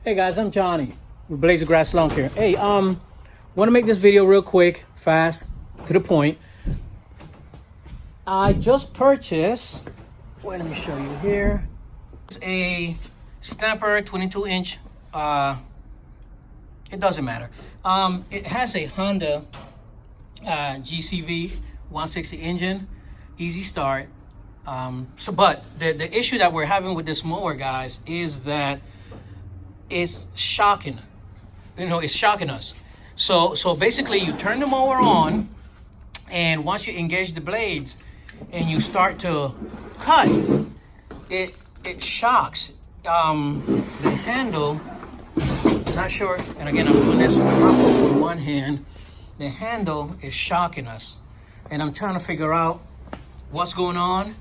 Hey guys, I'm Johnny with Blaze of Grass Lawn Care. Hey, want to make this video real quick, fast, to the point. I just purchased, let me show you here. It's a Snapper 22-inch, it doesn't matter. It has a Honda GCV 160 engine, easy start. But the issue that we're having with this mower, guys, is that it's shocking. It's shocking us. So basically, you turn the mower on, and once you engage the blades and you start to cut, it shocks. The handle, not sure. And again, I'm doing this with one hand. The handle is shocking us, and I'm trying to figure out what's going on.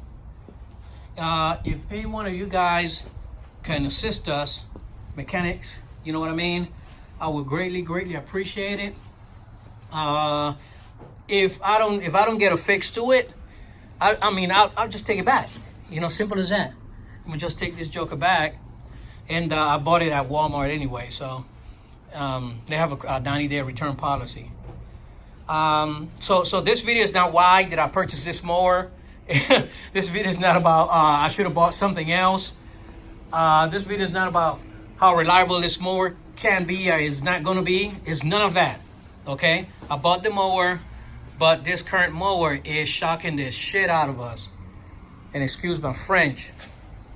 If any one of you guys can assist us, mechanics, you know what I mean, I would greatly appreciate it. If I don't get a fix to it, I'll just take it back. Simple as that. I'm gonna just take this joker back, and I bought it at Walmart anyway, so they have a 90-day return policy. So this video is not why did I purchase this mower. This video is not about I should have bought something else. This video is not about how reliable this mower can be or is not going to be. It's none of that. Okay, I bought the mower, but this current mower is shocking the shit out of us. And excuse my French,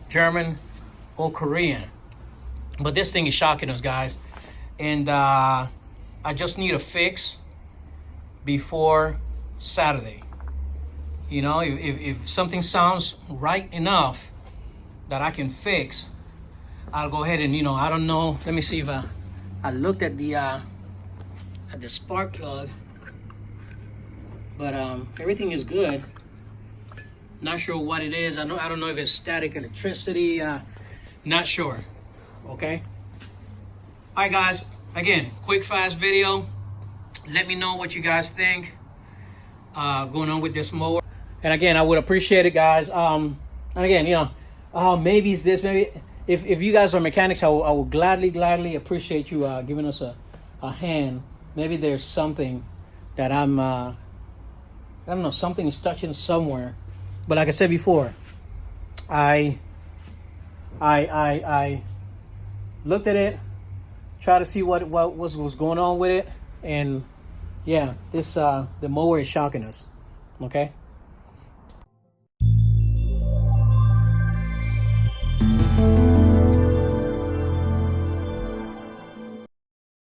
German, or Korean, but this thing is shocking us, guys. And I just need a fix before Saturday. If something sounds right enough that I can fix, I'll go ahead and, I don't know. Let me see if I looked at the spark plug, but everything is good. Not sure what it is. I don't know if it's static electricity. Not sure. Okay. All right, guys. Again, quick, fast video. Let me know what you guys think going on with this mower. And again, I would appreciate it, guys. And again, maybe it's this. Maybe if you guys are mechanics, I will gladly appreciate you giving us a hand. Maybe there's something that I don't know, something is touching somewhere. But like I said before, I looked at it, tried to see what was going on with it, and yeah, the mower is shocking us. Okay.